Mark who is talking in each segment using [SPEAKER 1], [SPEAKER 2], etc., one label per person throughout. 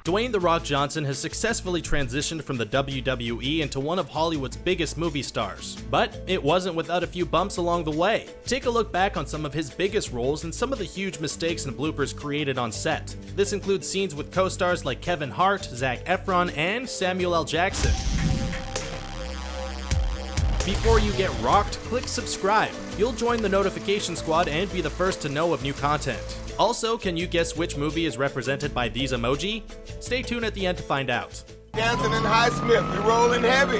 [SPEAKER 1] Dwayne "The Rock" Johnson has successfully transitioned from the WWE into one of Hollywood's biggest movie stars. But it wasn't without a few bumps along the way. Take a look back on some of his biggest roles and some of the huge mistakes and bloopers created on set. This includes scenes with co-stars like Kevin Hart, Zac Efron, and Samuel L. Jackson. Before you get rocked, click subscribe. You'll join the notification squad and be the first to know of new content. Also, can you guess which movie is represented by these emoji? Stay tuned at the end to find out.
[SPEAKER 2] Dancing in High Smith, we rolling heavy.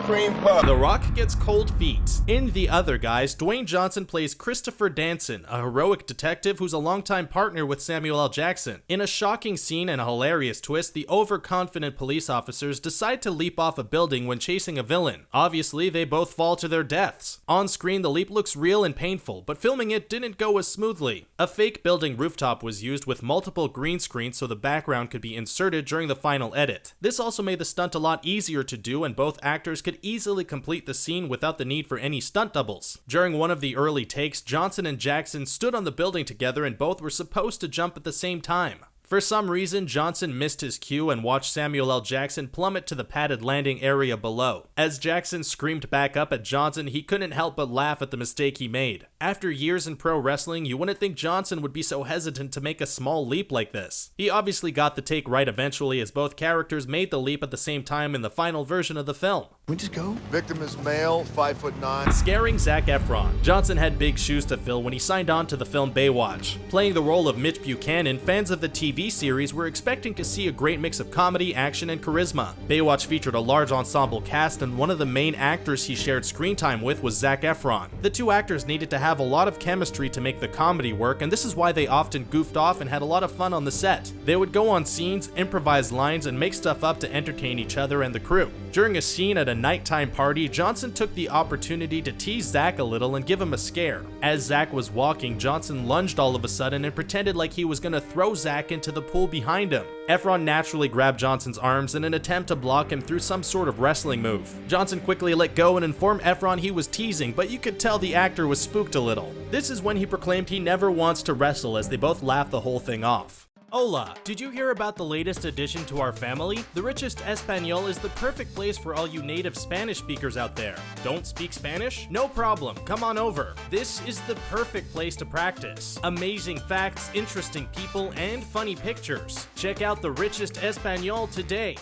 [SPEAKER 2] Cream puff.
[SPEAKER 1] The Rock gets cold feet. In The Other Guys, Dwayne Johnson plays Christopher Danson, a heroic detective who's a longtime partner with Samuel L. Jackson. In a shocking scene and a hilarious twist, the overconfident police officers decide to leap off a building when chasing a villain. Obviously, they both fall to their deaths. On screen, the leap looks real and painful, but filming it didn't go as smoothly. A fake building rooftop was used with multiple green screens so the background could be inserted during the final edit. This also made the stunt a lot easier to do, and both actors could easily complete the scene without the need for any stunt doubles. During one of the early takes, Johnson and Jackson stood on the building together and both were supposed to jump at the same time. For some reason, Johnson missed his cue and watched Samuel L. Jackson plummet to the padded landing area below. As Jackson screamed back up at Johnson, he couldn't help but laugh at the mistake he made. After years in pro wrestling, you wouldn't think Johnson would be so hesitant to make a small leap like this. He obviously got the take right eventually, as both characters made the leap at the same time in the final version of the film.
[SPEAKER 2] We just go. Victim is male, 5'9".
[SPEAKER 1] Scaring Zac Efron. Johnson had big shoes to fill when he signed on to the film Baywatch. Playing the role of Mitch Buchanan, fans of the TV series were expecting to see a great mix of comedy, action, and charisma. Baywatch featured a large ensemble cast, and one of the main actors he shared screen time with was Zac Efron. The two actors needed to have a lot of chemistry to make the comedy work, and this is why they often goofed off and had a lot of fun on the set. They would go on scenes, improvise lines, and make stuff up to entertain each other and the crew. During a scene at a nighttime party, Johnson took the opportunity to tease Zac a little and give him a scare. As Zac was walking, Johnson lunged all of a sudden and pretended like he was gonna throw Zac into the pool behind him. Efron naturally grabbed Johnson's arms in an attempt to block him through some sort of wrestling move. Johnson quickly let go and informed Efron he was teasing, but you could tell the actor was spooked a little. This is when he proclaimed he never wants to wrestle, as they both laughed the whole thing off. Hola! Did you hear about the latest addition to our family? The Richest Espanol is the perfect place for all you native Spanish speakers out there. Don't speak Spanish? No problem, come on over. This is the perfect place to practice. Amazing facts, interesting people, and funny pictures. Check out The Richest Espanol today.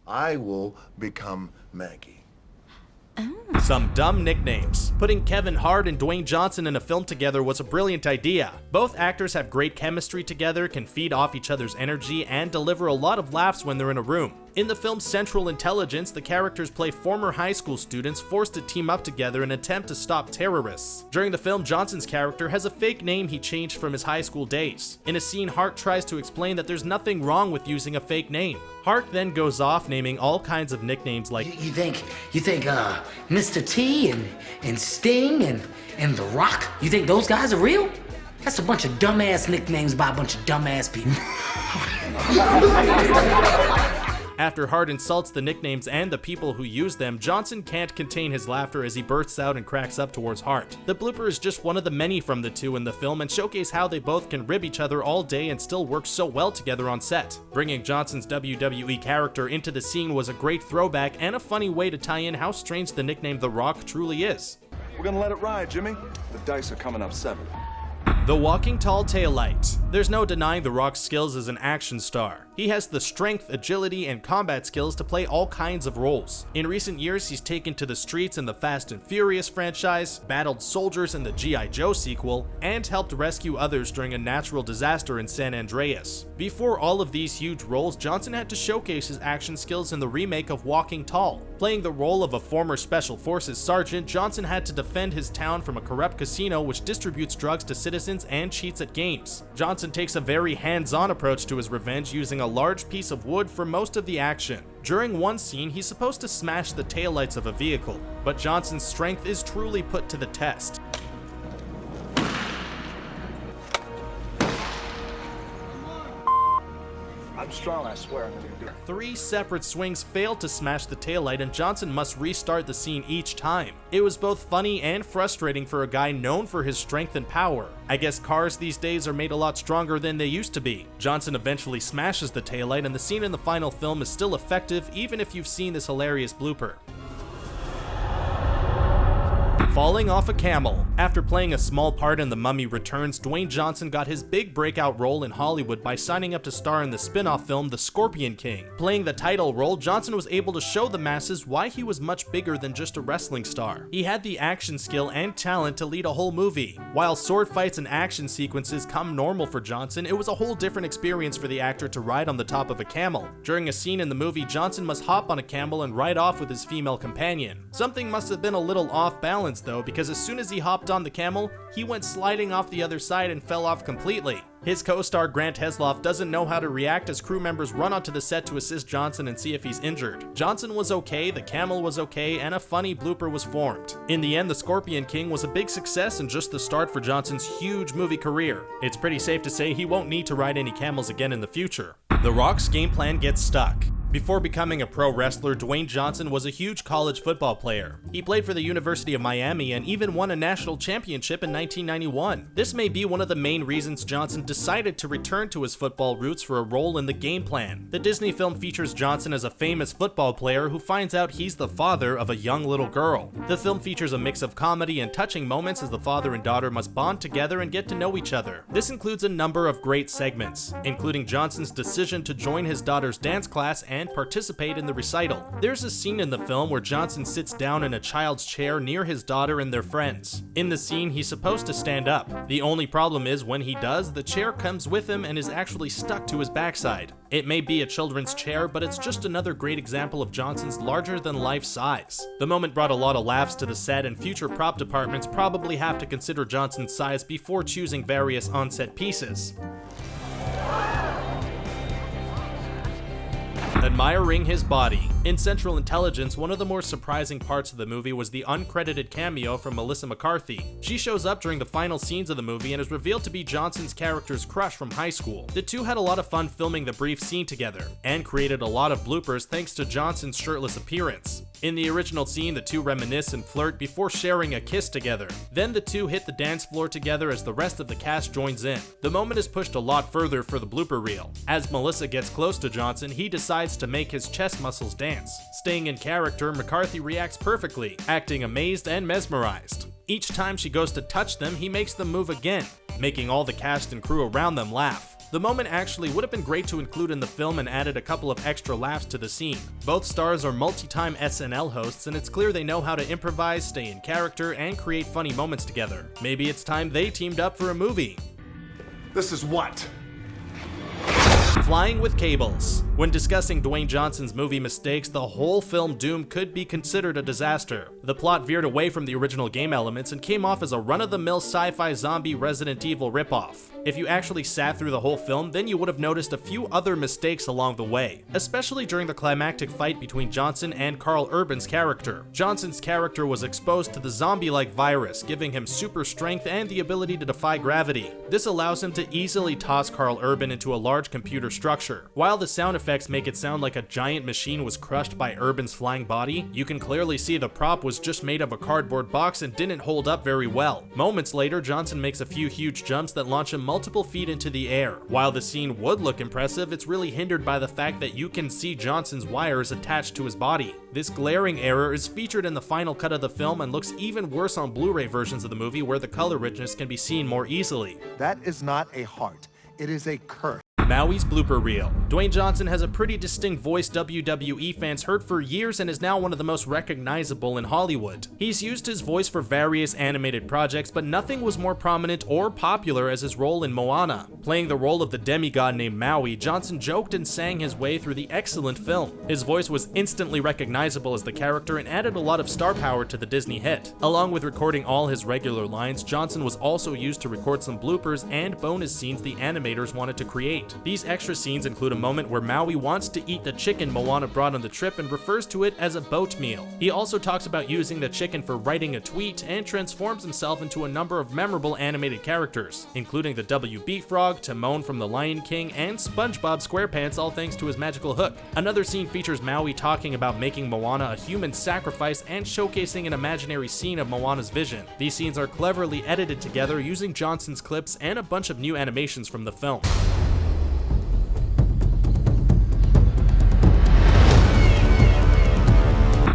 [SPEAKER 2] I will become Maggie.
[SPEAKER 1] Some dumb nicknames. Putting Kevin Hart and Dwayne Johnson in a film together was a brilliant idea. Both actors have great chemistry together, can feed off each other's energy, and deliver a lot of laughs when they're in a room. In the film Central Intelligence, the characters play former high school students forced to team up together in an attempt to stop terrorists. During the film, Johnson's character has a fake name he changed from his high school days. In a scene, Hart tries to explain that there's nothing wrong with using a fake name. Hart then goes off naming all kinds of nicknames like
[SPEAKER 3] You think Mr. T and Sting and The Rock? You think those guys are real? That's a bunch of dumbass nicknames by a bunch of dumbass people.
[SPEAKER 1] After Hart insults the nicknames and the people who use them, Johnson can't contain his laughter as he bursts out and cracks up towards Hart. The blooper is just one of the many from the two in the film and showcase how they both can rib each other all day and still work so well together on set. Bringing Johnson's WWE character into the scene was a great throwback and a funny way to tie in how strange the nickname The Rock truly is.
[SPEAKER 4] We're gonna let it ride, Jimmy. The dice are coming up 7.
[SPEAKER 1] The walking tall Taillight. There's no denying The Rock's skills as an action star. He has the strength, agility, and combat skills to play all kinds of roles. In recent years, he's taken to the streets in the Fast and Furious franchise, battled soldiers in the G.I. Joe sequel, and helped rescue others during a natural disaster in San Andreas. Before all of these huge roles, Johnson had to showcase his action skills in the remake of Walking Tall. Playing the role of a former Special Forces sergeant, Johnson had to defend his town from a corrupt casino which distributes drugs to citizens and cheats at games. Johnson takes a very hands-on approach to his revenge, using a large piece of wood for most of the action. During one scene, he's supposed to smash the taillights of a vehicle, but Johnson's strength is truly put to the test.
[SPEAKER 4] I I'm strong, I swear I'm gonna do it.
[SPEAKER 1] 3 separate swings failed to smash the taillight, and Johnson must restart the scene each time. It was both funny and frustrating for a guy known for his strength and power. I guess cars these days are made a lot stronger than they used to be. Johnson eventually smashes the taillight, and the scene in the final film is still effective even if you've seen this hilarious blooper. Falling off a camel. After playing a small part in The Mummy Returns, Dwayne Johnson got his big breakout role in Hollywood by signing up to star in the spin-off film The Scorpion King. Playing the title role, Johnson was able to show the masses why he was much bigger than just a wrestling star. He had the action skill and talent to lead a whole movie. While sword fights and action sequences come normal for Johnson, it was a whole different experience for the actor to ride on the top of a camel. During a scene in the movie, Johnson must hop on a camel and ride off with his female companion. Something must have been a little off balance though, because as soon as he hopped on the camel, he went sliding off the other side and fell off completely. His co-star Grant Heslov doesn't know how to react as crew members run onto the set to assist Johnson and see if he's injured. Johnson was okay, the camel was okay, and a funny blooper was formed. In the end, The Scorpion King was a big success and just the start for Johnson's huge movie career. It's pretty safe to say he won't need to ride any camels again in the future. The Rock's game plan gets stuck. Before becoming a pro wrestler, Dwayne Johnson was a huge college football player. He played for the University of Miami and even won a national championship in 1991. This may be one of the main reasons Johnson decided to return to his football roots for a role in The Game Plan. The Disney film features Johnson as a famous football player who finds out he's the father of a young little girl. The film features a mix of comedy and touching moments as the father and daughter must bond together and get to know each other. This includes a number of great segments, including Johnson's decision to join his daughter's dance class and participate in the recital. There's a scene in the film where Johnson sits down in a child's chair near his daughter and their friends. In the scene, he's supposed to stand up. The only problem is when he does, the chair comes with him and is actually stuck to his backside. It may be a children's chair, but it's just another great example of Johnson's larger-than-life size. The moment brought a lot of laughs to the set, and future prop departments probably have to consider Johnson's size before choosing various on-set pieces. Admiring his body. In Central Intelligence, one of the more surprising parts of the movie was the uncredited cameo from Melissa McCarthy. She shows up during the final scenes of the movie and is revealed to be Johnson's character's crush from high school. The two had a lot of fun filming the brief scene together, and created a lot of bloopers thanks to Johnson's shirtless appearance. In the original scene, the two reminisce and flirt before sharing a kiss together. Then the two hit the dance floor together as the rest of the cast joins in. The moment is pushed a lot further for the blooper reel. As Melissa gets close to Johnson, he decides to make his chest muscles dance. Staying in character, McCarthy reacts perfectly, acting amazed and mesmerized. Each time she goes to touch them, he makes them move again, making all the cast and crew around them laugh. The moment actually would have been great to include in the film and added a couple of extra laughs to the scene. Both stars are multi-time SNL hosts, and it's clear they know how to improvise, stay in character, and create funny moments together. Maybe it's time they teamed up for a movie.
[SPEAKER 4] This is what?
[SPEAKER 1] Flying with cables. When discussing Dwayne Johnson's movie mistakes, the whole film Doom could be considered a disaster. The plot veered away from the original game elements and came off as a run-of-the-mill sci-fi zombie Resident Evil ripoff. If you actually sat through the whole film, then you would have noticed a few other mistakes along the way, especially during the climactic fight between Johnson and Karl Urban's character. Johnson's character was exposed to the zombie-like virus, giving him super strength and the ability to defy gravity. This allows him to easily toss Karl Urban into a large computer structure. While the sound effects make it sound like a giant machine was crushed by Urban's flying body, you can clearly see the prop was just made of a cardboard box and didn't hold up very well. Moments later, Johnson makes a few huge jumps that launch him multiple feet into the air. While the scene would look impressive, it's really hindered by the fact that you can see Johnson's wires attached to his body. This glaring error is featured in the final cut of the film and looks even worse on Blu-ray versions of the movie where the color richness can be seen more easily.
[SPEAKER 5] That is not a heart, it is a curse.
[SPEAKER 1] Maui's blooper reel. Dwayne Johnson has a pretty distinct voice WWE fans heard for years and is now one of the most recognizable in Hollywood. He's used his voice for various animated projects, but nothing was more prominent or popular as his role in Moana. Playing the role of the demigod named Maui, Johnson joked and sang his way through the excellent film. His voice was instantly recognizable as the character and added a lot of star power to the Disney hit. Along with recording all his regular lines, Johnson was also used to record some bloopers and bonus scenes the animators wanted to create. These extra scenes include a moment where Maui wants to eat the chicken Moana brought on the trip and refers to it as a boat meal. He also talks about using the chicken for writing a tweet and transforms himself into a number of memorable animated characters, including the WB Frog, Timon from The Lion King, and SpongeBob SquarePants, all thanks to his magical hook. Another scene features Maui talking about making Moana a human sacrifice and showcasing an imaginary scene of Moana's vision. These scenes are cleverly edited together using Johnson's clips and a bunch of new animations from the film.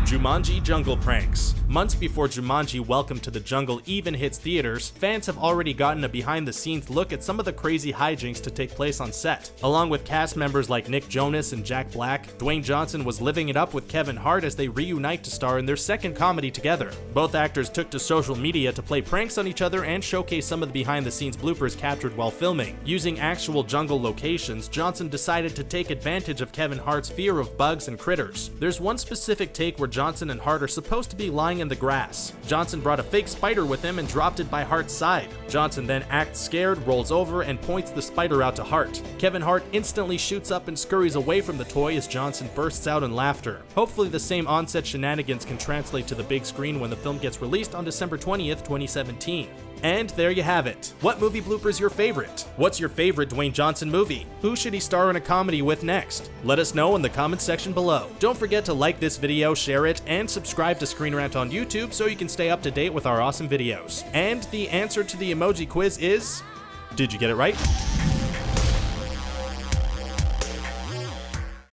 [SPEAKER 1] Jumanji Jungle Pranks. Months before Jumanji Welcome to the Jungle even hits theaters, fans have already gotten a behind-the-scenes look at some of the crazy hijinks to take place on set. Along with cast members like Nick Jonas and Jack Black, Dwayne Johnson was living it up with Kevin Hart as they reunite to star in their second comedy together. Both actors took to social media to play pranks on each other and showcase some of the behind-the-scenes bloopers captured while filming. Using actual jungle locations, Johnson decided to take advantage of Kevin Hart's fear of bugs and critters. There's one specific take where Johnson and Hart are supposed to be lying in the grass. Johnson brought a fake spider with him and dropped it by Hart's side. Johnson then acts scared, rolls over, and points the spider out to Hart. Kevin Hart instantly shoots up and scurries away from the toy as Johnson bursts out in laughter. Hopefully the same on-set shenanigans can translate to the big screen when the film gets released on December 20th, 2017. And there you have it. What movie blooper is your favorite? What's your favorite Dwayne Johnson movie? Who should he star in a comedy with next? Let us know in the comments section below. Don't forget to like this video, share it, and subscribe to Screen Rant on YouTube so you can stay up to date with our awesome videos. And the answer to the emoji quiz is... did you get it right?